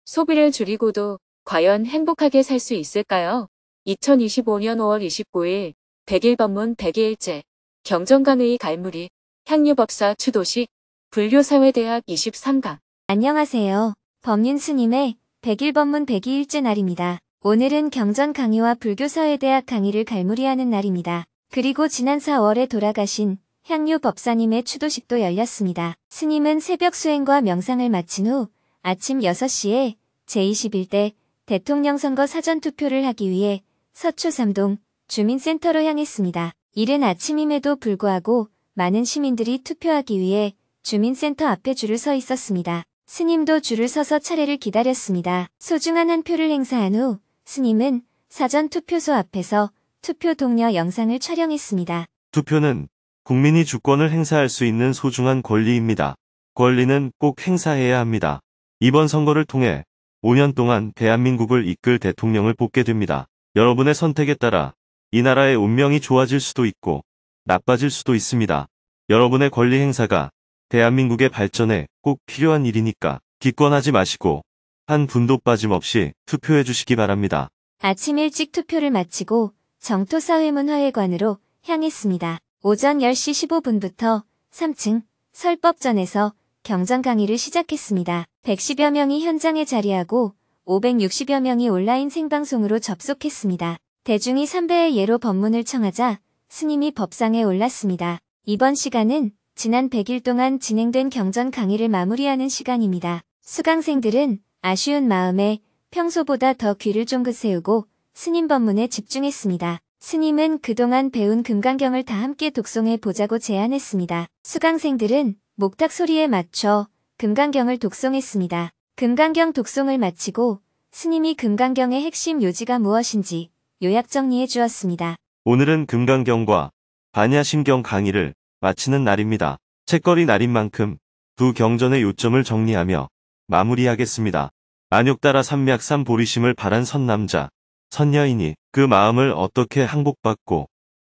소비를 줄이고도 과연 행복하게 살 수 있을까요? 2025년 5월 29일 100일 법문 100일째 경전강의 갈무리 향유법사 추도식 불교사회대학 23강. 안녕하세요. 법륜 스님의 100일 법문 102일째 날입니다. 오늘은 경전 강의와 불교사회대학 강의를 갈무리하는 날입니다. 그리고 지난 4월에 돌아가신 향유 법사님의 추도식도 열렸습니다. 스님은 새벽 수행과 명상을 마친 후 아침 6시에 제21대 대통령 선거 사전투표를 하기 위해 서초삼동 주민센터로 향했습니다. 이른 아침임에도 불구하고 많은 시민들이 투표하기 위해 주민센터 앞에 줄을 서 있었습니다. 스님도 줄을 서서 차례를 기다렸습니다. 소중한 한 표를 행사한 후 스님은 사전투표소 앞에서 투표 독려 영상을 촬영했습니다. 투표는 국민이 주권을 행사할 수 있는 소중한 권리입니다. 권리는 꼭 행사해야 합니다. 이번 선거를 통해 5년 동안 대한민국을 이끌 대통령을 뽑게 됩니다. 여러분의 선택에 따라 이 나라의 운명이 좋아질 수도 있고 나빠질 수도 있습니다. 여러분의 권리 행사가 대한민국의 발전에 꼭 필요한 일이니까 기권하지 마시고 한 분도 빠짐없이 투표해 주시기 바랍니다. 아침 일찍 투표를 마치고 정토사회문화회관으로 향했습니다. 오전 10시 15분부터 3층 설법전에서 경전 강의를 시작했습니다. 110여 명이 현장에 자리하고 560여 명이 온라인 생방송으로 접속했습니다. 대중이 3배의 예로 법문을 청하자 스님이 법상에 올랐습니다. 이번 시간은 지난 100일 동안 진행된 경전 강의를 마무리하는 시간입니다. 수강생들은 아쉬운 마음에 평소보다 더 귀를 쫑긋 세우고 스님 법문에 집중했습니다. 스님은 그동안 배운 금강경을 다 함께 독송해 보자고 제안했습니다. 수강생들은 목탁 소리에 맞춰 금강경을 독송했습니다. 금강경 독송을 마치고 스님이 금강경의 핵심 요지가 무엇인지 요약 정리해 주었습니다. 오늘은 금강경과 반야심경 강의를 마치는 날입니다. 책거리 날인 만큼 두 경전의 요점을 정리하며 마무리하겠습니다. 안욕따라 삼맥삼 보리심을 바란 선남자, 선여인이 그 마음을 어떻게 항복받고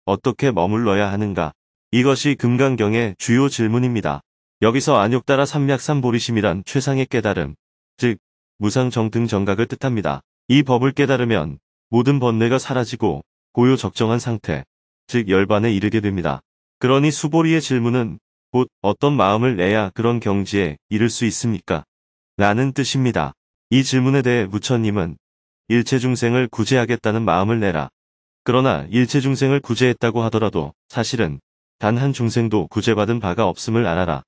어떻게 머물러야 하는가? 이것이 금강경의 주요 질문입니다. 여기서 안욕따라 삼맥삼 보리심이란 최상의 깨달음, 즉 무상정등 정각을 뜻합니다. 이 법을 깨달으면 모든 번뇌가 사라지고 고요 적정한 상태, 즉 열반에 이르게 됩니다. 그러니 수보리의 질문은 곧 어떤 마음을 내야 그런 경지에 이를 수 있습니까? 라는 뜻입니다. 이 질문에 대해 부처님은 일체중생을 구제하겠다는 마음을 내라. 그러나 일체중생을 구제했다고 하더라도 사실은 단 한 중생도 구제받은 바가 없음을 알아라.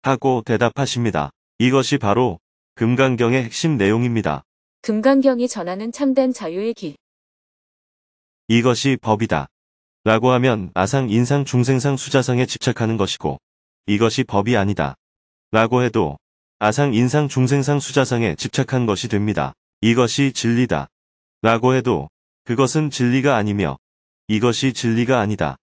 하고 대답하십니다. 이것이 바로 금강경의 핵심 내용입니다. 금강경이 전하는 참된 자유의 길. 이것이 법이다. 라고 하면 아상, 인상, 중생상, 수자상에 집착하는 것이고 이것이 법이 아니다. 라고 해도 아상, 인상, 중생상, 수자상에 집착한 것이 됩니다. 이것이 진리다. 라고 해도 그것은 진리가 아니며 이것이 진리가 아니다.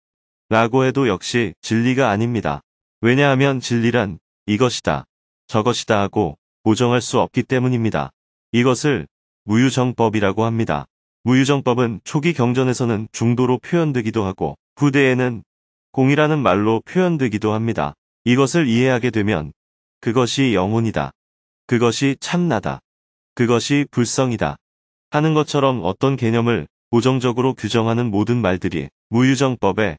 라고 해도 역시 진리가 아닙니다. 왜냐하면 진리란 이것이다, 저것이다 하고 보정할 수 없기 때문입니다. 이것을 무유정법이라고 합니다. 무유정법은 초기 경전에서는 중도로 표현되기도 하고 후대에는 공이라는 말로 표현되기도 합니다. 이것을 이해하게 되면 그것이 영혼이다, 그것이 참나다, 그것이 불성이다 하는 것처럼 어떤 개념을 보정적으로 규정하는 모든 말들이 무유정법에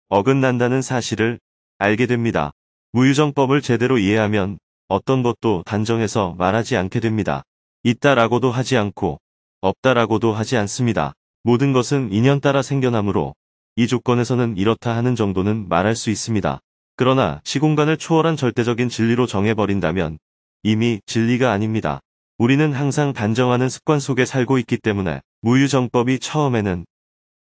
어긋난다는 사실을 알게 됩니다. 무유정법을 제대로 이해하면 어떤 것도 단정해서 말하지 않게 됩니다. 있다라고도 하지 않고 없다라고도 하지 않습니다. 모든 것은 인연 따라 생겨나므로 이 조건에서는 이렇다 하는 정도는 말할 수 있습니다. 그러나 시공간을 초월한 절대적인 진리로 정해버린다면 이미 진리가 아닙니다. 우리는 항상 단정하는 습관 속에 살고 있기 때문에 무유정법이 처음에는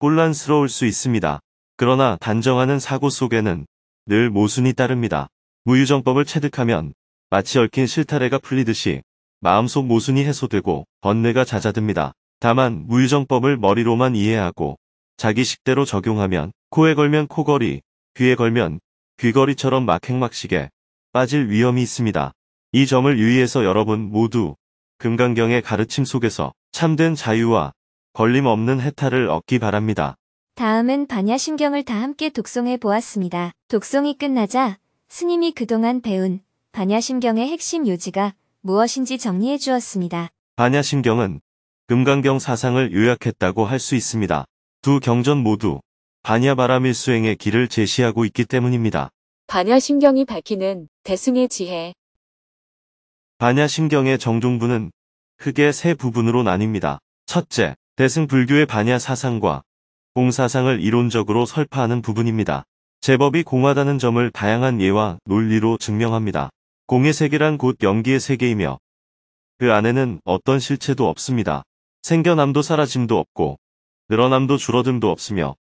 혼란스러울 수 있습니다. 그러나 단정하는 사고 속에는 늘 모순이 따릅니다. 무유정법을 체득하면 마치 얽힌 실타래가 풀리듯이 마음속 모순이 해소되고 번뇌가 잦아듭니다. 다만 무유정법을 머리로만 이해하고 자기 식대로 적용하면 코에 걸면 코걸이, 귀에 걸면 귀걸이처럼 막행막식에 빠질 위험이 있습니다. 이 점을 유의해서 여러분 모두 금강경의 가르침 속에서 참된 자유와 걸림없는 해탈을 얻기 바랍니다. 다음은 반야심경을 다 함께 독송해 보았습니다. 독송이 끝나자 스님이 그동안 배운 반야심경의 핵심 요지가 무엇인지 정리해 주었습니다. 반야심경은 금강경 사상을 요약했다고 할 수 있습니다. 두 경전 모두 반야바라밀수행의 길을 제시하고 있기 때문입니다. 반야심경이 밝히는 대승의 지혜. 반야심경의 정종부는 크게 세 부분으로 나뉩니다. 첫째, 대승 불교의 반야 사상과 공사상을 이론적으로 설파하는 부분입니다. 제법이 공하다는 점을 다양한 예와 논리로 증명합니다. 공의 세계란 곧 연기의 세계이며 그 안에는 어떤 실체도 없습니다. 생겨남도 사라짐도 없고 늘어남도 줄어듦도 없으며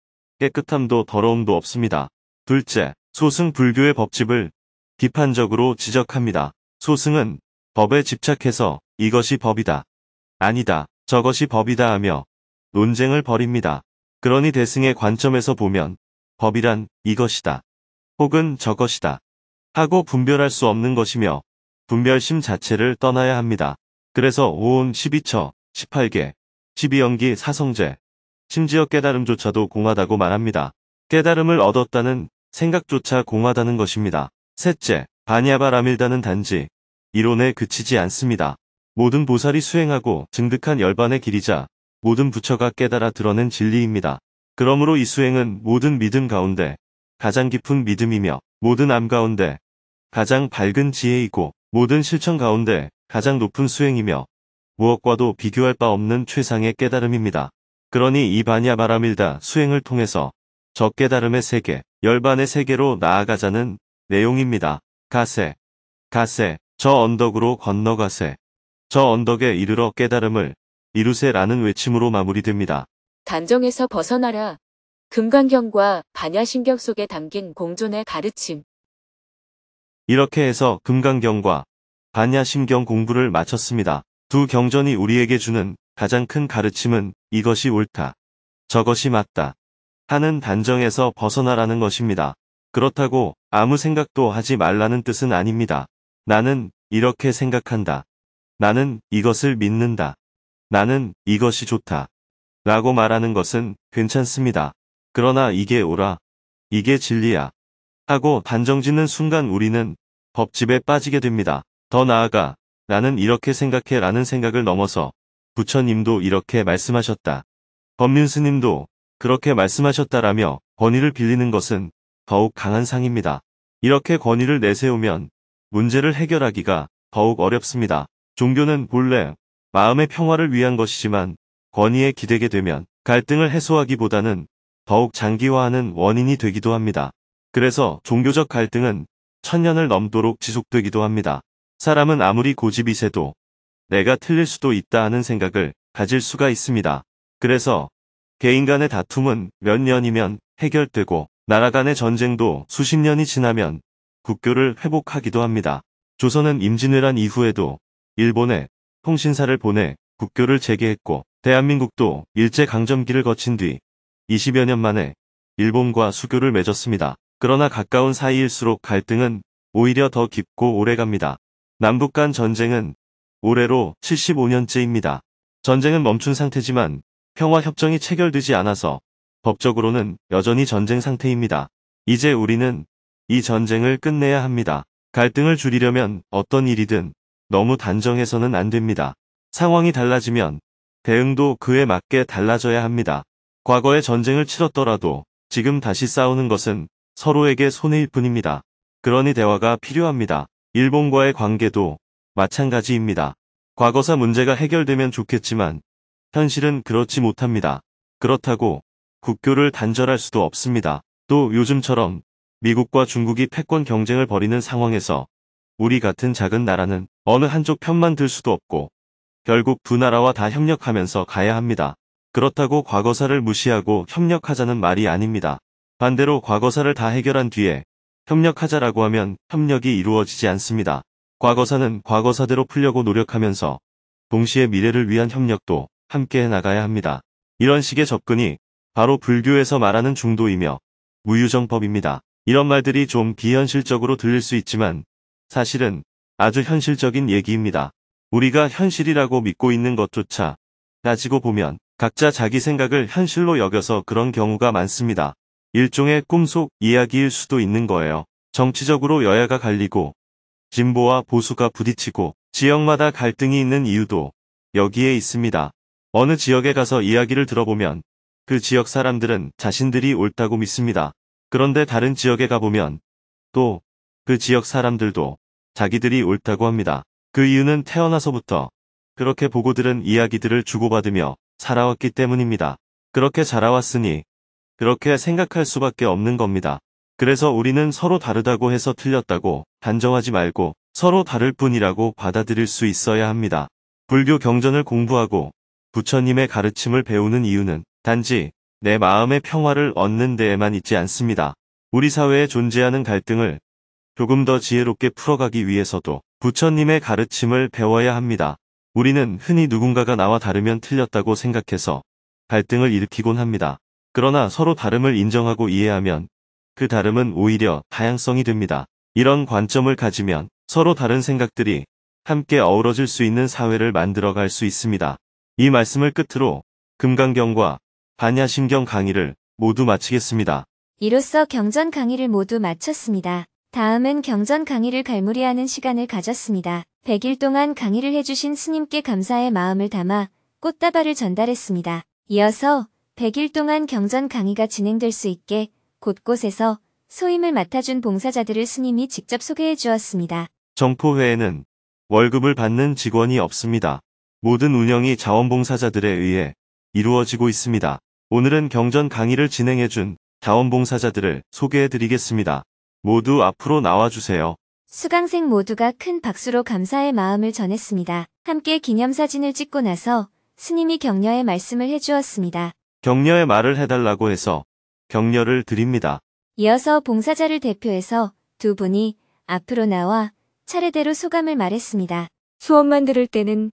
깨끗함도 더러움도 없습니다. 둘째, 소승 불교의 법집을 비판적으로 지적합니다. 소승은 법에 집착해서 이것이 법이다, 아니다, 저것이 법이다 하며 논쟁을 벌입니다. 그러니 대승의 관점에서 보면 법이란 이것이다, 혹은 저것이다 하고 분별할 수 없는 것이며 분별심 자체를 떠나야 합니다. 그래서 오온 12처, 18개, 12연기 사성제, 심지어 깨달음조차도 공하다고 말합니다. 깨달음을 얻었다는 생각조차 공하다는 것입니다. 셋째, 반야바라밀다는 단지 이론에 그치지 않습니다. 모든 보살이 수행하고 증득한 열반의 길이자 모든 부처가 깨달아 드러낸 진리입니다. 그러므로 이 수행은 모든 믿음 가운데 가장 깊은 믿음이며 모든 암 가운데 가장 밝은 지혜이고 모든 실천 가운데 가장 높은 수행이며 무엇과도 비교할 바 없는 최상의 깨달음입니다. 그러니 이 반야바라밀다 수행을 통해서 저 깨달음의 세계, 열반의 세계로 나아가자는 내용입니다. 가세, 저 언덕으로 건너가세, 저 언덕에 이르러 깨달음을 이루세라는 외침으로 마무리됩니다. 단정에서 벗어나라. 금강경과 반야심경 속에 담긴 공존의 가르침. 이렇게 해서 금강경과 반야심경 공부를 마쳤습니다. 두 경전이 우리에게 주는 가장 큰 가르침은 이것이 옳다, 저것이 맞다 하는 단정에서 벗어나라는 것입니다. 그렇다고 아무 생각도 하지 말라는 뜻은 아닙니다. 나는 이렇게 생각한다, 나는 이것을 믿는다, 나는 이것이 좋다 라고 말하는 것은 괜찮습니다. 그러나 이게 옳아, 이게 진리야 하고 단정짓는 순간 우리는 법집에 빠지게 됩니다. 더 나아가 나는 이렇게 생각해 라는 생각을 넘어서 부처님도 이렇게 말씀하셨다, 법륜스님도 그렇게 말씀하셨다라며 권위를 빌리는 것은 더욱 강한 상입니다. 이렇게 권위를 내세우면 문제를 해결하기가 더욱 어렵습니다. 종교는 본래 마음의 평화를 위한 것이지만 권위에 기대게 되면 갈등을 해소하기보다는 더욱 장기화하는 원인이 되기도 합니다. 그래서 종교적 갈등은 천년을 넘도록 지속되기도 합니다. 사람은 아무리 고집이 세도 내가 틀릴 수도 있다 하는 생각을 가질 수가 있습니다. 그래서 개인 간의 다툼은 몇 년이면 해결되고 나라 간의 전쟁도 수십 년이 지나면 국교를 회복하기도 합니다. 조선은 임진왜란 이후에도 일본에 통신사를 보내 국교를 재개했고 대한민국도 일제강점기를 거친 뒤 20여 년 만에 일본과 수교를 맺었습니다. 그러나 가까운 사이일수록 갈등은 오히려 더 깊고 오래갑니다. 남북 간 전쟁은 올해로 75년째입니다. 전쟁은 멈춘 상태지만 평화협정이 체결되지 않아서 법적으로는 여전히 전쟁 상태입니다. 이제 우리는 이 전쟁을 끝내야 합니다. 갈등을 줄이려면 어떤 일이든 너무 단정해서는 안 됩니다. 상황이 달라지면 대응도 그에 맞게 달라져야 합니다. 과거에 전쟁을 치렀더라도 지금 다시 싸우는 것은 서로에게 손해일 뿐입니다. 그러니 대화가 필요합니다. 일본과의 관계도 마찬가지입니다. 과거사 문제가 해결되면 좋겠지만 현실은 그렇지 못합니다. 그렇다고 국교를 단절할 수도 없습니다. 또 요즘처럼 미국과 중국이 패권 경쟁을 벌이는 상황에서 우리 같은 작은 나라는 어느 한쪽 편만 들 수도 없고 결국 두 나라와 다 협력하면서 가야 합니다. 그렇다고 과거사를 무시하고 협력하자는 말이 아닙니다. 반대로 과거사를 다 해결한 뒤에 협력하자라고 하면 협력이 이루어지지 않습니다. 과거사는 과거사대로 풀려고 노력하면서 동시에 미래를 위한 협력도 함께 나가야 합니다. 이런 식의 접근이 바로 불교에서 말하는 중도이며 무유정법입니다. 이런 말들이 좀 비현실적으로 들릴 수 있지만 사실은 아주 현실적인 얘기입니다. 우리가 현실이라고 믿고 있는 것조차 따지고 보면 각자 자기 생각을 현실로 여겨서 그런 경우가 많습니다. 일종의 꿈속 이야기일 수도 있는 거예요. 정치적으로 여야가 갈리고 진보와 보수가 부딪히고 지역마다 갈등이 있는 이유도 여기에 있습니다. 어느 지역에 가서 이야기를 들어보면 그 지역 사람들은 자신들이 옳다고 믿습니다. 그런데 다른 지역에 가보면 또 그 지역 사람들도 자기들이 옳다고 합니다. 그 이유는 태어나서부터 그렇게 보고 들은 이야기들을 주고받으며 살아왔기 때문입니다. 그렇게 자라왔으니 그렇게 생각할 수밖에 없는 겁니다. 그래서 우리는 서로 다르다고 해서 틀렸다고 단정하지 말고 서로 다를 뿐이라고 받아들일 수 있어야 합니다. 불교 경전을 공부하고 부처님의 가르침을 배우는 이유는 단지 내 마음의 평화를 얻는 데에만 있지 않습니다. 우리 사회에 존재하는 갈등을 조금 더 지혜롭게 풀어가기 위해서도 부처님의 가르침을 배워야 합니다. 우리는 흔히 누군가가 나와 다르면 틀렸다고 생각해서 갈등을 일으키곤 합니다. 그러나 서로 다름을 인정하고 이해하면 그 다름은 오히려 다양성이 됩니다. 이런 관점을 가지면 서로 다른 생각들이 함께 어우러질 수 있는 사회를 만들어갈 수 있습니다. 이 말씀을 끝으로 금강경과 반야심경 강의를 모두 마치겠습니다. 이로써 경전 강의를 모두 마쳤습니다. 다음은 경전 강의를 갈무리하는 시간을 가졌습니다. 100일 동안 강의를 해주신 스님께 감사의 마음을 담아 꽃다발을 전달했습니다. 이어서 100일 동안 경전 강의가 진행될 수 있게 곳곳에서 소임을 맡아준 봉사자들을 스님이 직접 소개해 주었습니다. 정포회에는 월급을 받는 직원이 없습니다. 모든 운영이 자원봉사자들에 의해 이루어지고 있습니다. 오늘은 경전 강의를 진행해준 자원봉사자들을 소개해드리겠습니다. 모두 앞으로 나와주세요. 수강생 모두가 큰 박수로 감사의 마음을 전했습니다. 함께 기념사진을 찍고 나서 스님이 격려의 말씀을 해주었습니다. 격려의 말을 해달라고 해서 격려를 드립니다. 이어서 봉사자를 대표해서 두 분이 앞으로 나와 차례대로 소감을 말했습니다. 수업만 들을 때는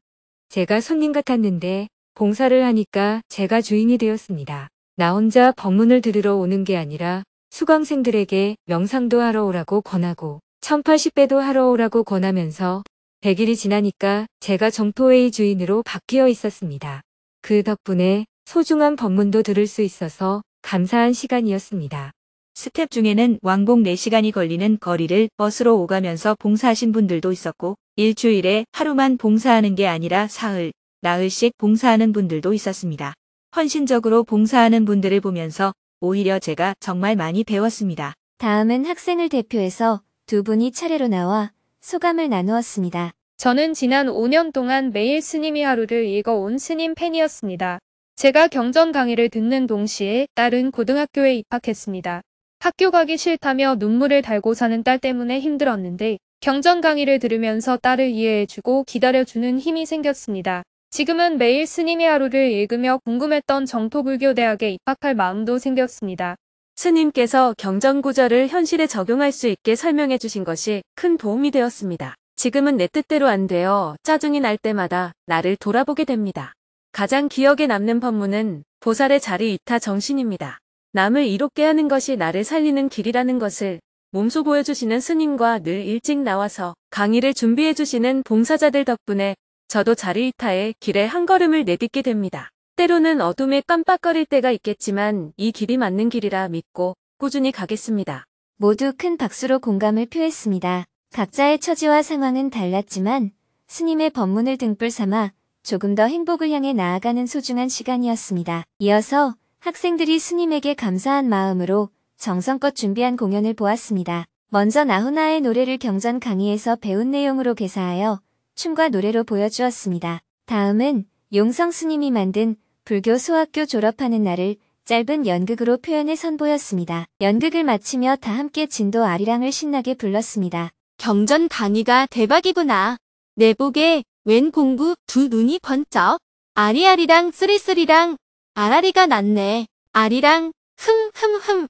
제가 손님 같았는데 봉사를 하니까 제가 주인이 되었습니다. 나 혼자 법문을 들으러 오는 게 아니라 수강생들에게 명상도 하러 오라고 권하고 1080배도 하러 오라고 권하면서 100일이 지나니까 제가 정토회의 주인으로 바뀌어 있었습니다. 그 덕분에 소중한 법문도 들을 수 있어서 감사한 시간이었습니다. 스텝 중에는 왕복 4시간이 걸리는 거리를 버스로 오가면서 봉사하신 분들도 있었고 일주일에 하루만 봉사하는 게 아니라 사흘, 나흘씩 봉사하는 분들도 있었습니다. 헌신적으로 봉사하는 분들을 보면서 오히려 제가 정말 많이 배웠습니다. 다음은 학생을 대표해서 두 분이 차례로 나와 소감을 나누었습니다. 저는 지난 5년 동안 매일 스님이 하루를 읽어온 스님 팬이었습니다. 제가 경전 강의를 듣는 동시에 딸은 고등학교에 입학했습니다. 학교 가기 싫다며 눈물을 달고 사는 딸 때문에 힘들었는데 경전 강의를 들으면서 딸을 이해해주고 기다려주는 힘이 생겼습니다. 지금은 매일 스님의 하루를 읽으며 궁금했던 정토불교대학에 입학할 마음도 생겼습니다. 스님께서 경전구절을 현실에 적용할 수 있게 설명해 주신 것이 큰 도움이 되었습니다. 지금은 내 뜻대로 안 되어 짜증이 날 때마다 나를 돌아보게 됩니다. 가장 기억에 남는 법문은 보살의 자리 이타 정신입니다. 남을 이롭게 하는 것이 나를 살리는 길이라는 것을 몸소 보여주시는 스님과 늘 일찍 나와서 강의를 준비해 주시는 봉사자들 덕분에 저도 자리 이타의 길에 한 걸음을 내딛게 됩니다. 때로는 어둠에 깜빡거릴 때가 있겠지만 이 길이 맞는 길이라 믿고 꾸준히 가겠습니다. 모두 큰 박수로 공감을 표했습니다. 각자의 처지와 상황은 달랐지만 스님의 법문을 등불 삼아 조금 더 행복을 향해 나아가는 소중한 시간이었습니다. 이어서 학생들이 스님에게 감사한 마음으로 정성껏 준비한 공연을 보았습니다. 먼저 나훈아의 노래를 경전 강의에서 배운 내용으로 개사하여 춤과 노래로 보여주었습니다. 다음은 용성 스님이 만든 불교 소학교 졸업하는 날을 짧은 연극으로 표현해 선보였습니다. 연극을 마치며 다 함께 진도 아리랑을 신나게 불렀습니다. 경전 강의가 대박이구나. 내복에 웬 공부 두 눈이 번쩍. 아리아리랑 쓰리쓰리랑 아라리가 났네. 아리랑 흠흠흠.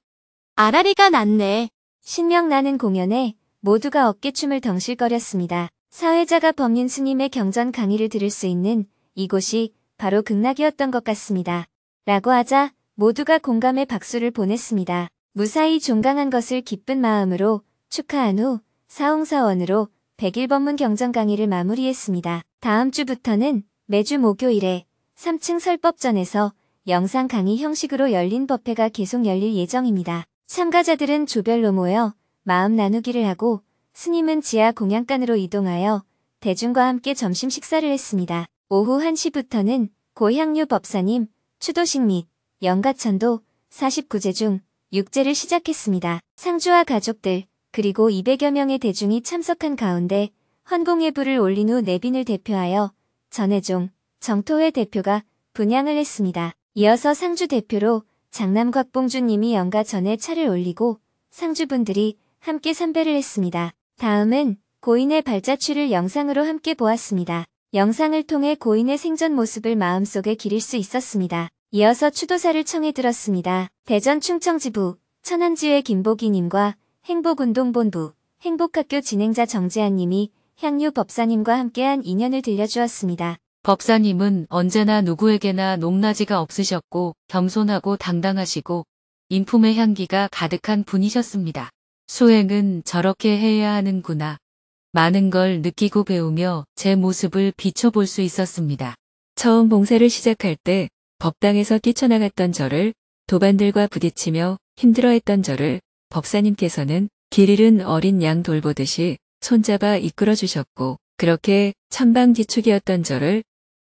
아라리가 났네. 신명나는 공연에 모두가 어깨춤을 덩실거렸습니다. 사회자가 법린 스님의 경전 강의를 들을 수 있는 이곳이 바로 극락이었던 것 같습니다. 라고 하자 모두가 공감의 박수를 보냈습니다. 무사히 종강한 것을 기쁜 마음으로 축하한 후 사홍사원으로 101법문 경전 강의를 마무리했습니다. 다음 주부터는 매주 목요일에 3층 설법전에서 영상 강의 형식으로 열린 법회가 계속 열릴 예정입니다. 참가자들은 조별로 모여 마음 나누기를 하고 스님은 지하 공양간으로 이동하여 대중과 함께 점심 식사를 했습니다. 오후 1시부터는 고향유 법사님 추도식 및 영가천도 49제 중 6제를 시작했습니다. 상주와 가족들 그리고 200여 명의 대중이 참석한 가운데 헌공예불을 올린 후 내빈을 대표하여 전혜종 정토회 대표가 분향을 했습니다. 이어서 상주 대표로 장남 곽봉주님이 영가 전에 차를 올리고 상주분들이 함께 삼배를 했습니다. 다음은 고인의 발자취를 영상으로 함께 보았습니다. 영상을 통해 고인의 생전 모습을 마음속에 기릴 수 있었습니다. 이어서 추도사를 청해 들었습니다. 대전 충청지부 천안지회 김보기님과 행복운동본부 행복학교 진행자 정재한님이 향유 법사님과 함께한 인연을 들려주었습니다. 법사님은 언제나 누구에게나 높낮이가 없으셨고 겸손하고 당당하시고 인품의 향기가 가득한 분이셨습니다. 수행은 저렇게 해야 하는구나. 많은 걸 느끼고 배우며 제 모습을 비춰볼 수 있었습니다. 처음 봉사를 시작할 때 법당에서 뛰쳐나갔던 저를 도반들과 부딪히며 힘들어했던 저를 법사님께서는 길 잃은 어린 양 돌보듯이 손잡아 이끌어 주셨고 그렇게 천방지축이었던 저를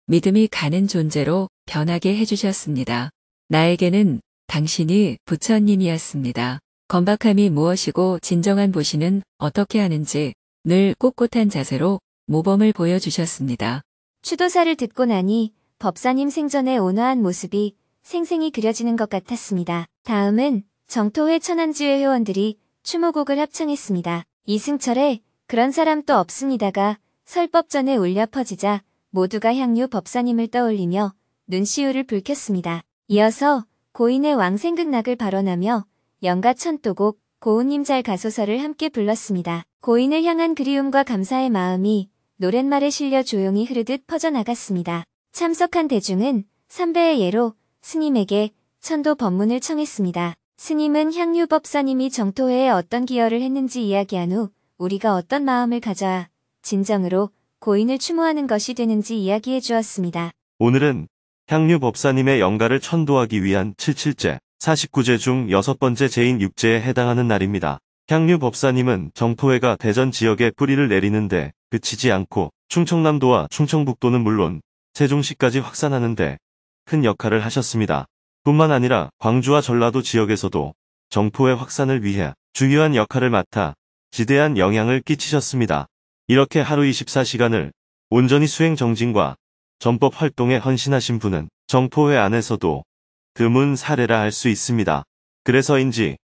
믿음이 가는 존재로 변하게 해주셨습니다. 나에게는 당신이 부처님이었습니다. 건박함이 무엇이고 진정한 보시는 어떻게 하는지 늘 꼿꼿한 자세로 모범을 보여주셨습니다. 추도사를 듣고 나니 법사님 생전의 온화한 모습이 생생히 그려지는 것 같았습니다. 다음은 정토회 천안지회 회원들이 추모곡을 합창했습니다. 이승철의 그런 사람 또 없습니다가 설법전에 울려 퍼지자 모두가 향유 법사님을 떠올리며 눈시울을 붉혔습니다. 이어서 고인의 왕생극락을 발언하며 영가천도곡 고운님 잘 가소서를 함께 불렀습니다. 고인을 향한 그리움과 감사의 마음이 노랫말에 실려 조용히 흐르듯 퍼져나갔습니다. 참석한 대중은 삼배의 예로 스님에게 천도 법문을 청했습니다. 스님은 향유 법사님이 정토회에 어떤 기여를 했는지 이야기한 후 우리가 어떤 마음을 가져야 진정으로 고인을 추모하는 것이 되는지 이야기해 주었습니다. 오늘은 향유 법사님의 영가를 천도하기 위한 77제, 49제 중 6번째 제인 6제에 해당하는 날입니다. 향유 법사님은 정토회가 대전 지역에 뿌리를 내리는데 그치지 않고 충청남도와 충청북도는 물론 세종시까지 확산하는데 큰 역할을 하셨습니다. 뿐만 아니라 광주와 전라도 지역에서도 정토회 확산을 위해 중요한 역할을 맡아 지대한 영향을 끼치셨습니다. 이렇게 하루 24시간을 온전히 수행 정진과 전법 활동에 헌신하신 분은 정토회 안에서도 드문 사례라 할 수 있습니다. 그래서인지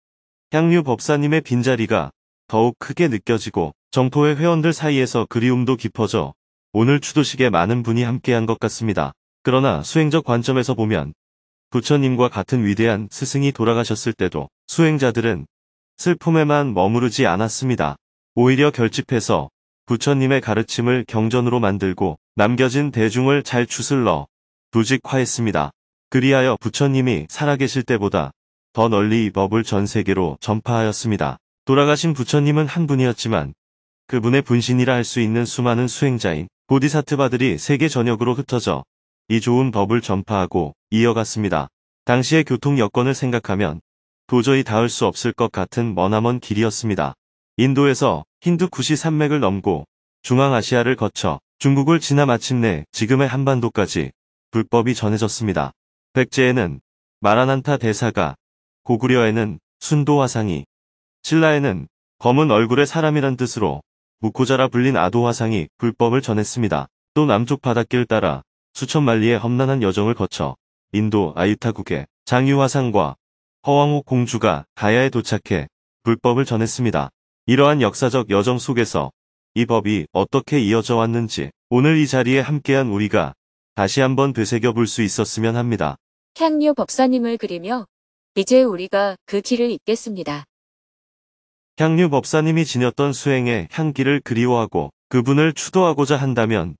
향유 법사님의 빈자리가 더욱 크게 느껴지고 정토회 회원들 사이에서 그리움도 깊어져 오늘 추도식에 많은 분이 함께한 것 같습니다. 그러나 수행적 관점에서 보면 부처님과 같은 위대한 스승이 돌아가셨을 때도 수행자들은 슬픔에만 머무르지 않았습니다. 오히려 결집해서 부처님의 가르침을 경전으로 만들고 남겨진 대중을 잘 추슬러 부직화했습니다. 그리하여 부처님이 살아계실 때보다 더 널리 이 법을 전 세계로 전파하였습니다. 돌아가신 부처님은 한 분이었지만 그분의 분신이라 할 수 있는 수많은 수행자인 보디사트바들이 세계 전역으로 흩어져 이 좋은 법을 전파하고 이어갔습니다. 당시의 교통 여건을 생각하면 도저히 닿을 수 없을 것 같은 머나먼 길이었습니다. 인도에서 힌두 쿠시 산맥을 넘고 중앙아시아를 거쳐 중국을 지나 마침내 지금의 한반도까지 불법이 전해졌습니다. 백제에는 마라난타 대사가, 고구려에는 순도 화상이, 신라에는 검은 얼굴의 사람이란 뜻으로 무코자라 불린 아도 화상이 불법을 전했습니다. 또 남쪽 바닷길 따라 수천 만리의 험난한 여정을 거쳐 인도 아유타국의 장유 화상과 허왕호 공주가 가야에 도착해 불법을 전했습니다. 이러한 역사적 여정 속에서 이 법이 어떻게 이어져 왔는지 오늘 이 자리에 함께한 우리가 다시 한번 되새겨 볼 수 있었으면 합니다. 향유 법사님을 그리며 이제 우리가 그 길을 잇겠습니다. 향유 법사님이 지녔던 수행의 향기를 그리워하고 그분을 추도하고자 한다면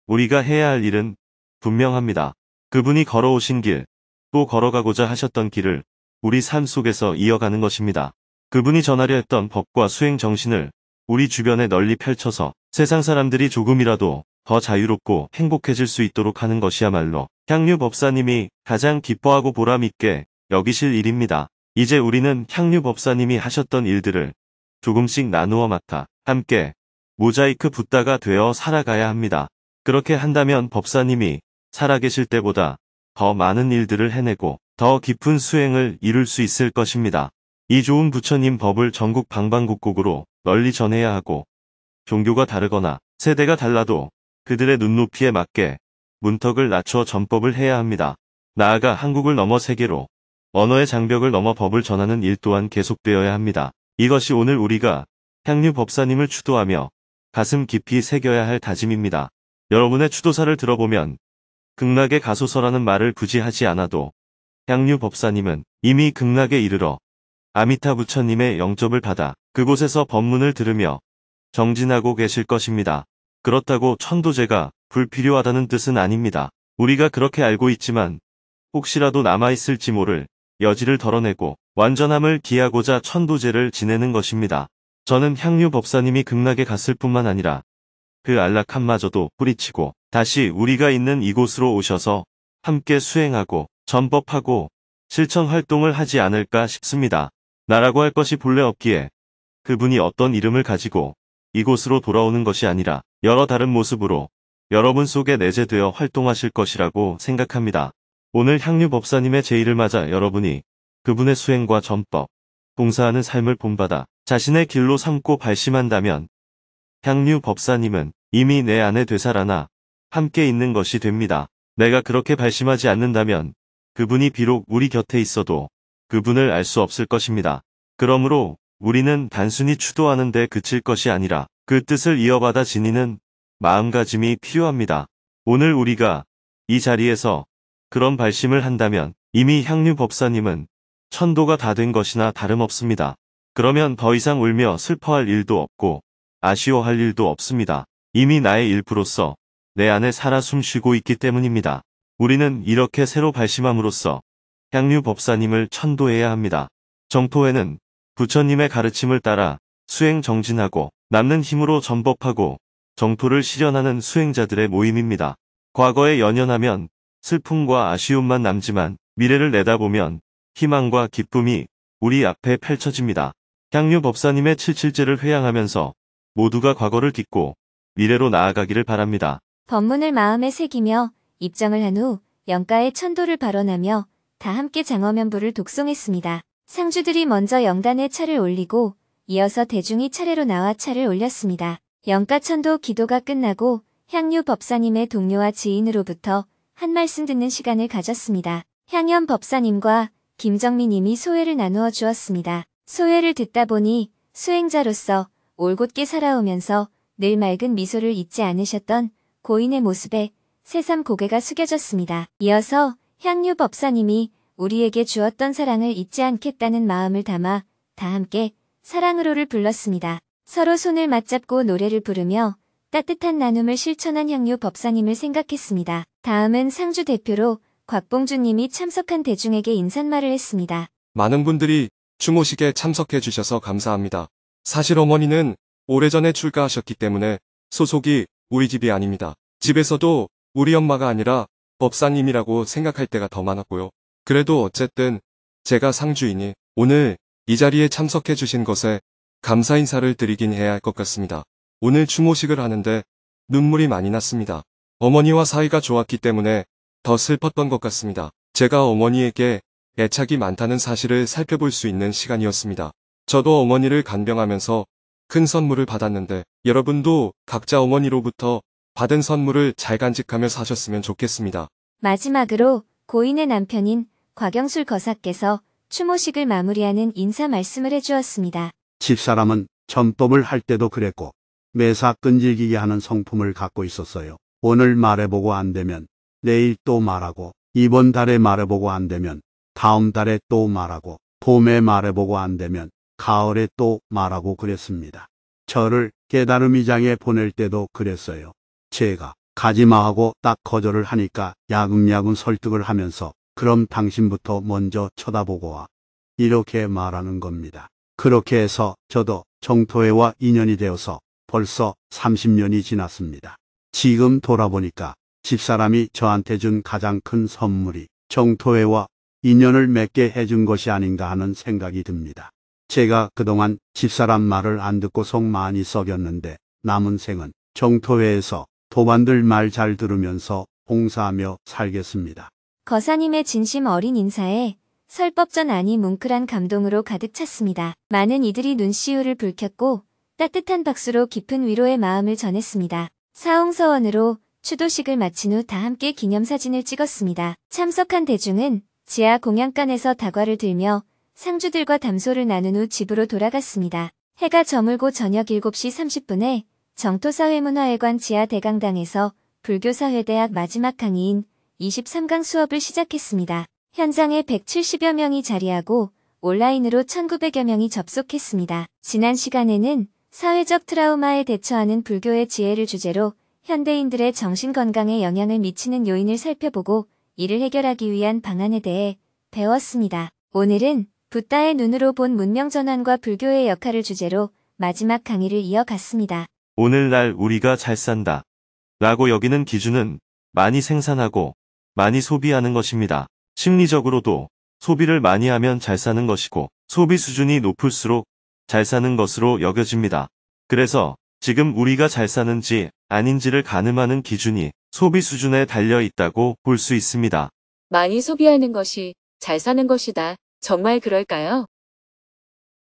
우리가 해야 할 일은 분명합니다. 그분이 걸어오신 길, 또 걸어가고자 하셨던 길을 우리 삶 속에서 이어가는 것입니다. 그분이 전하려 했던 법과 수행 정신을 우리 주변에 널리 펼쳐서 세상 사람들이 조금이라도 더 자유롭고 행복해질 수 있도록 하는 것이야말로 향유 법사님이 가장 기뻐하고 보람있게 여기실 일입니다. 이제 우리는 향유 법사님이 하셨던 일들을 조금씩 나누어 맡아 함께 모자이크 붓다가 되어 살아가야 합니다. 그렇게 한다면 법사님이 살아계실 때보다 더 많은 일들을 해내고 더 깊은 수행을 이룰 수 있을 것입니다. 이 좋은 부처님 법을 전국 방방곡곡으로 널리 전해야 하고 종교가 다르거나 세대가 달라도 그들의 눈높이에 맞게 문턱을 낮춰 전법을 해야 합니다. 나아가 한국을 넘어 세계로 언어의 장벽을 넘어 법을 전하는 일 또한 계속되어야 합니다. 이것이 오늘 우리가 향유 법사님을 추도하며 가슴 깊이 새겨야 할 다짐입니다. 여러분의 추도사를 들어보면 극락의 가소서라는 말을 굳이 하지 않아도 향유 법사님은 이미 극락에 이르러 아미타 부처님의 영접을 받아 그곳에서 법문을 들으며 정진하고 계실 것입니다. 그렇다고 천도제가 불필요하다는 뜻은 아닙니다. 우리가 그렇게 알고 있지만 혹시라도 남아있을지 모를 여지를 덜어내고 완전함을 기하고자 천도제를 지내는 것입니다. 저는 향유 법사님이 극락에 갔을 뿐만 아니라 그 안락함마저도 뿌리치고 다시 우리가 있는 이곳으로 오셔서 함께 수행하고 전법하고 실천 활동을 하지 않을까 싶습니다. 나라고 할 것이 본래 없기에 그분이 어떤 이름을 가지고 이곳으로 돌아오는 것이 아니라 여러 다른 모습으로 여러분 속에 내재되어 활동하실 것이라고 생각합니다. 오늘 향유 법사님의 제의를 맞아 여러분이 그분의 수행과 전법, 봉사하는 삶을 본받아 자신의 길로 삼고 발심한다면 향유 법사님은 이미 내 안에 되살아나 함께 있는 것이 됩니다. 내가 그렇게 발심하지 않는다면 그분이 비록 우리 곁에 있어도 그분을 알 수 없을 것입니다. 그러므로 우리는 단순히 추도하는 데 그칠 것이 아니라 그 뜻을 이어받아 지니는 마음가짐이 필요합니다. 오늘 우리가 이 자리에서 그런 발심을 한다면 이미 향유 법사님은 천도가 다 된 것이나 다름없습니다. 그러면 더 이상 울며 슬퍼할 일도 없고 아쉬워할 일도 없습니다. 이미 나의 일부로서 내 안에 살아 숨쉬고 있기 때문입니다. 우리는 이렇게 새로 발심함으로써 향유 법사님을 천도해야 합니다. 정토회는 부처님의 가르침을 따라 수행 정진하고 남는 힘으로 전법하고 정토를 실현하는 수행자들의 모임입니다. 과거에 연연하면 슬픔과 아쉬움만 남지만 미래를 내다보면 희망과 기쁨이 우리 앞에 펼쳐집니다. 향유 법사님의 칠칠제를 회양하면서 모두가 과거를 잊고 미래로 나아가기를 바랍니다. 법문을 마음에 새기며 입정을 한 후 영가의 천도를 발언하며 다 함께 장어면부를 독송했습니다. 상주들이 먼저 영단에 차를 올리고 이어서 대중이 차례로 나와 차를 올렸습니다. 영가천도 기도가 끝나고 향유 법사님의 동료와 지인으로부터 한 말씀 듣는 시간을 가졌습니다. 향연 법사님과 김정민님이 소회를 나누어 주었습니다. 소회를 듣다 보니 수행자로서 올곧게 살아오면서 늘 맑은 미소를 잊지 않으셨던 고인의 모습에 새삼 고개가 숙여졌습니다. 이어서 향유 법사님이 우리에게 주었던 사랑을 잊지 않겠다는 마음을 담아 다 함께 사랑으로를 불렀습니다. 서로 손을 맞잡고 노래를 부르며 따뜻한 나눔을 실천한 향유 법사님을 생각했습니다. 다음은 상주 대표로 곽봉주님이 참석한 대중에게 인사말을 했습니다. 많은 분들이 추모식에 참석해 주셔서 감사합니다. 사실 어머니는 오래전에 출가하셨기 때문에 소속이 우리 집이 아닙니다. 집에서도 우리 엄마가 아니라 법사님이라고 생각할 때가 더 많았고요. 그래도 어쨌든 제가 상주이니 오늘 이 자리에 참석해 주신 것에 감사 인사를 드리긴 해야 할 것 같습니다. 오늘 추모식을 하는데 눈물이 많이 났습니다. 어머니와 사이가 좋았기 때문에 더 슬펐던 것 같습니다. 제가 어머니에게 애착이 많다는 사실을 살펴볼 수 있는 시간이었습니다. 저도 어머니를 간병하면서 큰 선물을 받았는데 여러분도 각자 어머니로부터 받은 선물을 잘 간직하며 사셨으면 좋겠습니다. 마지막으로 고인의 남편인 곽영술 거사께서 추모식을 마무리하는 인사 말씀을 해주었습니다. 집사람은 전법을 할 때도 그랬고 매사 끈질기게 하는 성품을 갖고 있었어요. 오늘 말해보고 안 되면 내일 또 말하고 이번 달에 말해보고 안 되면 다음 달에 또 말하고 봄에 말해보고 안 되면 가을에 또 말하고 그랬습니다. 저를 깨달음이장에 보낼 때도 그랬어요. 제가 가지마 하고 딱 거절을 하니까 야금야금 설득을 하면서 그럼 당신부터 먼저 쳐다보고 와. 이렇게 말하는 겁니다. 그렇게 해서 저도 정토회와 인연이 되어서 벌써 30년이 지났습니다. 지금 돌아보니까 집사람이 저한테 준 가장 큰 선물이 정토회와 인연을 맺게 해준 것이 아닌가 하는 생각이 듭니다. 제가 그동안 집사람 말을 안 듣고 속 많이 썩였는데 남은 생은 정토회에서 도반들 말 잘 들으면서 봉사하며 살겠습니다. 거사님의 진심 어린 인사에 설법전 안이 뭉클한 감동으로 가득 찼습니다. 많은 이들이 눈시울을 붉혔고 따뜻한 박수로 깊은 위로의 마음을 전했습니다. 사홍서원으로 추도식을 마친 후 다 함께 기념사진을 찍었습니다. 참석한 대중은 지하 공양간에서 다과를 들며 상주들과 담소를 나눈 후 집으로 돌아갔습니다. 해가 저물고 저녁 7시 30분에 정토사회문화회관 지하 대강당에서 불교사회대학 마지막 강의인 23강 수업을 시작했습니다. 현장에 170여 명이 자리하고 온라인으로 1900여 명이 접속했습니다. 지난 시간에는 사회적 트라우마에 대처하는 불교의 지혜를 주제로 현대인들의 정신건강에 영향을 미치는 요인을 살펴보고 이를 해결하기 위한 방안에 대해 배웠습니다. 오늘은 붓다의 눈으로 본 문명전환과 불교의 역할을 주제로 마지막 강의를 이어갔습니다. 오늘날 우리가 잘 산다. 라고 여기는 기준은 많이 생산하고 많이 소비하는 것입니다. 심리적으로도 소비를 많이 하면 잘 사는 것이고 소비 수준이 높을수록 잘 사는 것으로 여겨집니다. 그래서 지금 우리가 잘 사는지 아닌지를 가늠하는 기준이 소비 수준에 달려 있다고 볼 수 있습니다. 많이 소비하는 것이 잘 사는 것이다. 정말 그럴까요?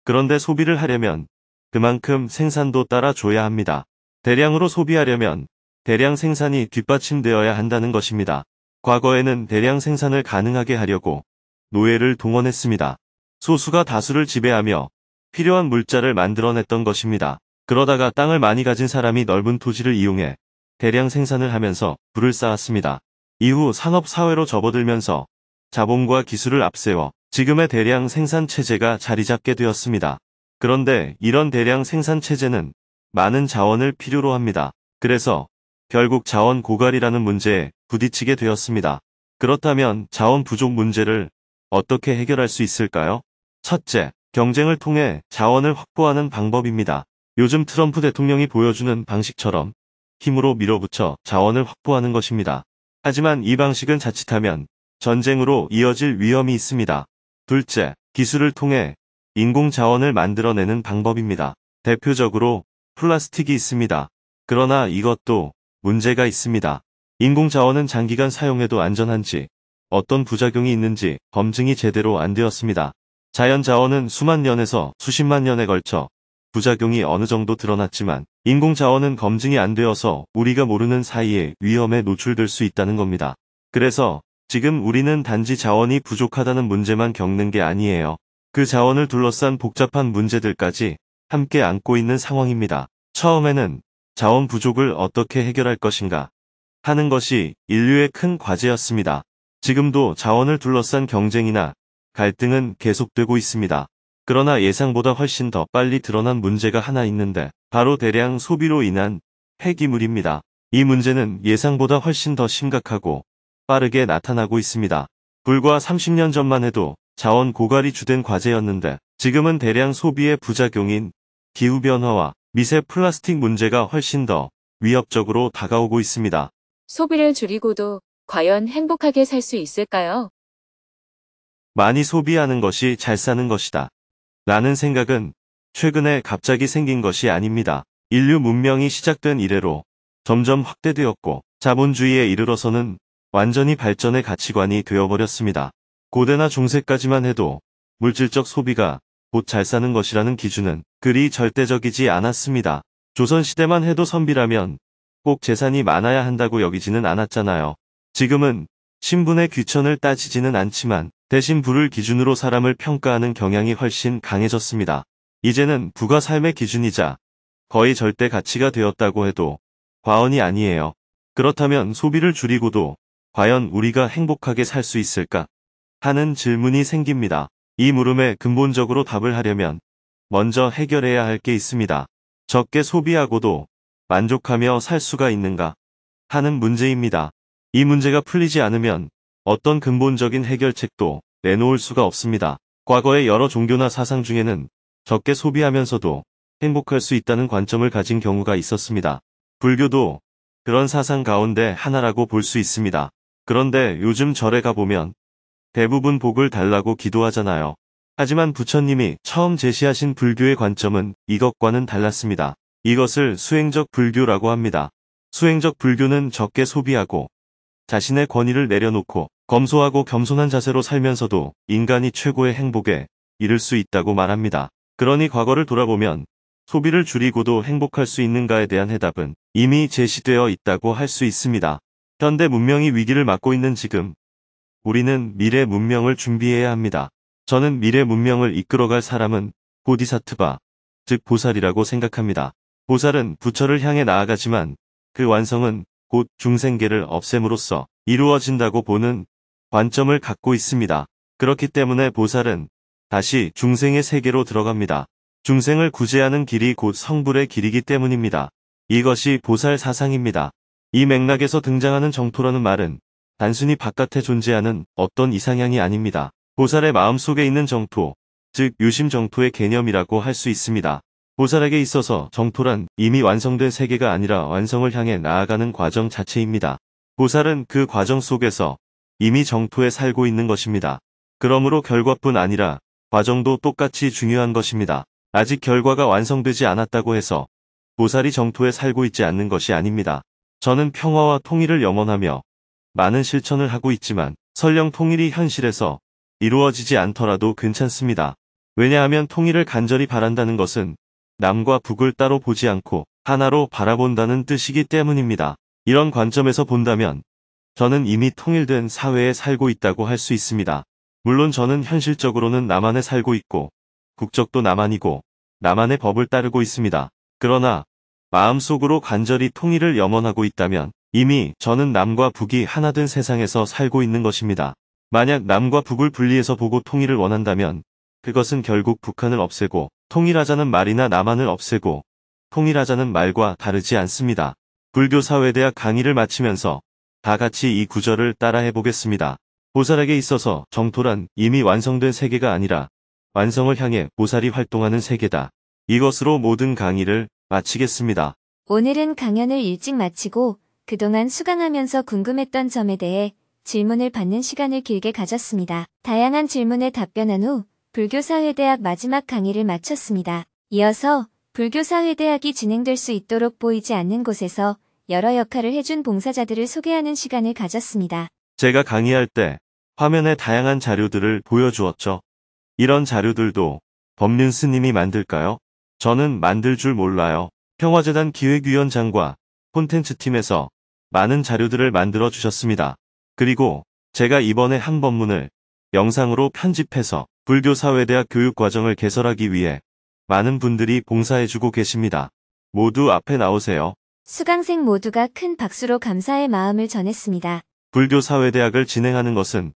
그런데 소비를 하려면 그만큼 생산도 따라줘야 합니다. 대량으로 소비하려면 대량 생산이 뒷받침되어야 한다는 것입니다. 과거에는 대량 생산을 가능하게 하려고 노예를 동원했습니다. 소수가 다수를 지배하며 필요한 물자를 만들어냈던 것입니다. 그러다가 땅을 많이 가진 사람이 넓은 토지를 이용해 대량 생산을 하면서 부를 쌓았습니다. 이후 산업사회로 접어들면서 자본과 기술을 앞세워 지금의 대량 생산 체제가 자리 잡게 되었습니다. 그런데 이런 대량 생산 체제는 많은 자원을 필요로 합니다. 그래서 결국 자원 고갈이라는 문제에 부딪히게 되었습니다. 그렇다면 자원 부족 문제를 어떻게 해결할 수 있을까요? 첫째, 경쟁을 통해 자원을 확보하는 방법입니다. 요즘 트럼프 대통령이 보여주는 방식처럼 힘으로 밀어붙여 자원을 확보하는 것입니다. 하지만 이 방식은 자칫하면 전쟁으로 이어질 위험이 있습니다. 둘째, 기술을 통해 인공 자원을 만들어내는 방법입니다. 대표적으로 플라스틱이 있습니다. 그러나 이것도 문제가 있습니다. 인공 자원은 장기간 사용해도 안전한지 어떤 부작용이 있는지 검증이 제대로 안 되었습니다. 자연 자원은 수만 년에서 수십만 년에 걸쳐 부작용이 어느 정도 드러났지만 인공 자원은 검증이 안 되어서 우리가 모르는 사이에 위험에 노출될 수 있다는 겁니다. 그래서 지금 우리는 단지 자원이 부족하다는 문제만 겪는 게 아니에요. 그 자원을 둘러싼 복잡한 문제들까지 함께 안고 있는 상황입니다. 처음에는 자원 부족을 어떻게 해결할 것인가 하는 것이 인류의 큰 과제였습니다. 지금도 자원을 둘러싼 경쟁이나 갈등은 계속되고 있습니다. 그러나 예상보다 훨씬 더 빨리 드러난 문제가 하나 있는데 바로 대량 소비로 인한 폐기물입니다. 이 문제는 예상보다 훨씬 더 심각하고 빠르게 나타나고 있습니다. 불과 30년 전만 해도 자원 고갈이 주된 과제였는데 지금은 대량 소비의 부작용인 기후변화와 미세 플라스틱 문제가 훨씬 더 위협적으로 다가오고 있습니다. 소비를 줄이고도 과연 행복하게 살 수 있을까요? 많이 소비하는 것이 잘 사는 것이다. 라는 생각은 최근에 갑자기 생긴 것이 아닙니다. 인류 문명이 시작된 이래로 점점 확대되었고 자본주의에 이르러서는 완전히 발전의 가치관이 되어버렸습니다. 고대나 중세까지만 해도 물질적 소비가 곧 잘 사는 것이라는 기준은 그리 절대적이지 않았습니다. 조선시대만 해도 선비라면 꼭 재산이 많아야 한다고 여기지는 않았잖아요. 지금은 신분의 귀천을 따지지는 않지만 대신 부를 기준으로 사람을 평가하는 경향이 훨씬 강해졌습니다. 이제는 부가 삶의 기준이자 거의 절대 가치가 되었다고 해도 과언이 아니에요. 그렇다면 소비를 줄이고도 과연 우리가 행복하게 살 수 있을까? 하는 질문이 생깁니다. 이 물음에 근본적으로 답을 하려면 먼저 해결해야 할 게 있습니다. 적게 소비하고도 만족하며 살 수가 있는가? 하는 문제입니다. 이 문제가 풀리지 않으면 어떤 근본적인 해결책도 내놓을 수가 없습니다. 과거의 여러 종교나 사상 중에는 적게 소비하면서도 행복할 수 있다는 관점을 가진 경우가 있었습니다. 불교도 그런 사상 가운데 하나라고 볼 수 있습니다. 그런데 요즘 절에 가보면 대부분 복을 달라고 기도하잖아요. 하지만 부처님이 처음 제시하신 불교의 관점은 이것과는 달랐습니다. 이것을 수행적 불교라고 합니다. 수행적 불교는 적게 소비하고 자신의 권위를 내려놓고 검소하고 겸손한 자세로 살면서도 인간이 최고의 행복에 이를 수 있다고 말합니다. 그러니 과거를 돌아보면 소비를 줄이고도 행복할 수 있는가에 대한 해답은 이미 제시되어 있다고 할 수 있습니다. 현대 문명이 위기를 맞고 있는 지금, 우리는 미래 문명을 준비해야 합니다. 저는 미래 문명을 이끌어갈 사람은 보디사트바, 즉 보살이라고 생각합니다. 보살은 부처를 향해 나아가지만 그 완성은 곧 중생계를 없앰으로써 이루어진다고 보는 관점을 갖고 있습니다. 그렇기 때문에 보살은 다시 중생의 세계로 들어갑니다. 중생을 구제하는 길이 곧 성불의 길이기 때문입니다. 이것이 보살 사상입니다. 이 맥락에서 등장하는 정토라는 말은 단순히 바깥에 존재하는 어떤 이상향이 아닙니다. 보살의 마음속에 있는 정토, 즉 유심 정토의 개념이라고 할 수 있습니다. 보살에게 있어서 정토란 이미 완성된 세계가 아니라 완성을 향해 나아가는 과정 자체입니다. 보살은 그 과정 속에서 이미 정토에 살고 있는 것입니다. 그러므로 결과뿐 아니라 과정도 똑같이 중요한 것입니다. 아직 결과가 완성되지 않았다고 해서 보살이 정토에 살고 있지 않는 것이 아닙니다. 저는 평화와 통일을 염원하며 많은 실천을 하고 있지만 설령 통일이 현실에서 이루어지지 않더라도 괜찮습니다. 왜냐하면 통일을 간절히 바란다는 것은 남과 북을 따로 보지 않고 하나로 바라본다는 뜻이기 때문입니다. 이런 관점에서 본다면 저는 이미 통일된 사회에 살고 있다고 할 수 있습니다. 물론 저는 현실적으로는 남한에 살고 있고 국적도 남한이고 남한의 법을 따르고 있습니다. 그러나 마음속으로 간절히 통일을 염원하고 있다면 이미 저는 남과 북이 하나된 세상에서 살고 있는 것입니다. 만약 남과 북을 분리해서 보고 통일을 원한다면 그것은 결국 북한을 없애고 통일하자는 말이나 남한을 없애고 통일하자는 말과 다르지 않습니다. 불교사회대학 강의를 마치면서 다 같이 이 구절을 따라해 보겠습니다. 보살에게 있어서 정토란 이미 완성된 세계가 아니라 완성을 향해 보살이 활동하는 세계다. 이것으로 모든 강의를 마치겠습니다. 오늘은 강연을 일찍 마치고 그동안 수강하면서 궁금했던 점에 대해 질문을 받는 시간을 길게 가졌습니다. 다양한 질문에 답변한 후 불교사회대학 마지막 강의를 마쳤습니다. 이어서 불교사회대학이 진행될 수 있도록 보이지 않는 곳에서 여러 역할을 해준 봉사자들을 소개하는 시간을 가졌습니다. 제가 강의할 때 화면에 다양한 자료들을 보여주었죠. 이런 자료들도 법륜 스님이 만들까요? 저는 만들 줄 몰라요. 평화재단 기획위원장과 콘텐츠팀에서 많은 자료들을 만들어 주셨습니다. 그리고 제가 이번에 한 법문을 영상으로 편집해서 불교사회대학 교육과정을 개설하기 위해 많은 분들이 봉사해주고 계십니다. 모두 앞에 나오세요. 수강생 모두가 큰 박수로 감사의 마음을 전했습니다. 불교사회대학을 진행하는 것은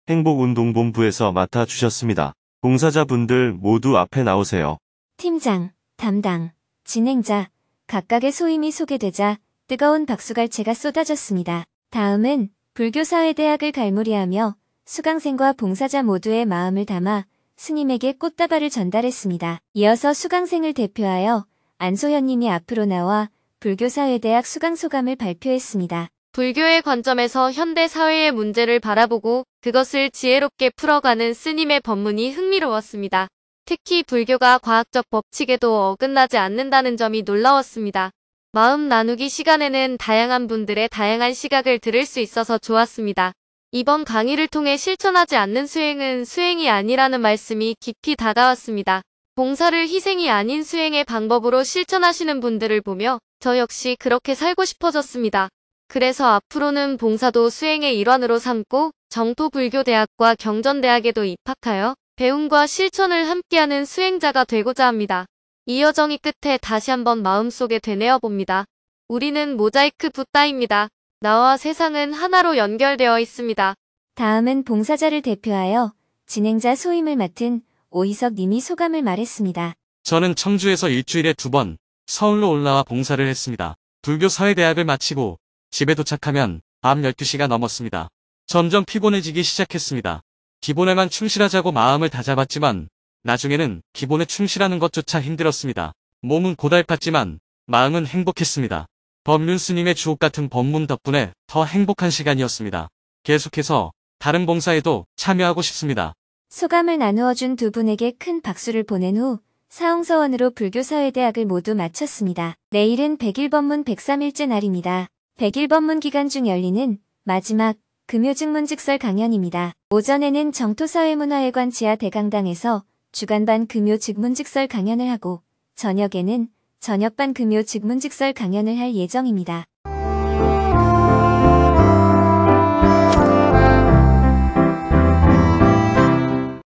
행복운동본부에서 맡아주셨습니다. 봉사자분들 모두 앞에 나오세요. 팀장, 담당, 진행자, 각각의 소임이 소개되자 뜨거운 박수갈채가 쏟아졌습니다. 다음은 불교사회대학을 갈무리하며 수강생과 봉사자 모두의 마음을 담아 스님에게 꽃다발을 전달했습니다. 이어서 수강생을 대표하여 안소현님이 앞으로 나와 불교사회대학 수강소감을 발표했습니다. 불교의 관점에서 현대 사회의 문제를 바라보고 그것을 지혜롭게 풀어가는 스님의 법문이 흥미로웠습니다. 특히 불교가 과학적 법칙에도 어긋나지 않는다는 점이 놀라웠습니다. 마음 나누기 시간에는 다양한 분들의 다양한 시각을 들을 수 있어서 좋았습니다. 이번 강의를 통해 실천하지 않는 수행은 수행이 아니라는 말씀이 깊이 다가왔습니다. 봉사를 희생이 아닌 수행의 방법으로 실천하시는 분들을 보며 저 역시 그렇게 살고 싶어졌습니다. 그래서 앞으로는 봉사도 수행의 일환으로 삼고 정토불교대학과 경전대학에도 입학하여 배움과 실천을 함께하는 수행자가 되고자 합니다. 이 여정이 끝에 다시 한번 마음속에 되뇌어 봅니다. 우리는 모자이크 붓다입니다. 나와 세상은 하나로 연결되어 있습니다. 다음은 봉사자를 대표하여 진행자 소임을 맡은 오희석 님이 소감을 말했습니다. 저는 청주에서 일주일에 2번 서울로 올라와 봉사를 했습니다. 불교사회대학을 마치고 집에 도착하면 밤 12시가 넘었습니다. 점점 피곤해지기 시작했습니다. 기본에만 충실하자고 마음을 다잡았지만 나중에는 기본에 충실하는 것조차 힘들었습니다. 몸은 고달팠지만 마음은 행복했습니다. 법륜 스님의 주옥 같은 법문 덕분에 더 행복한 시간이었습니다. 계속해서 다른 봉사에도 참여하고 싶습니다. 소감을 나누어준 두 분에게 큰 박수를 보낸 후 사홍서원으로 불교사회대학을 모두 마쳤습니다. 내일은 100일 법문 103일째 날입니다. 100일 법문 기간 중 열리는 마지막 금요직문직설 강연입니다. 오전에는 정토사회문화회관 지하 대강당에서 주간반 금요직문직설 강연을 하고 저녁에는 저녁반 금요직문직설 강연을 할 예정입니다.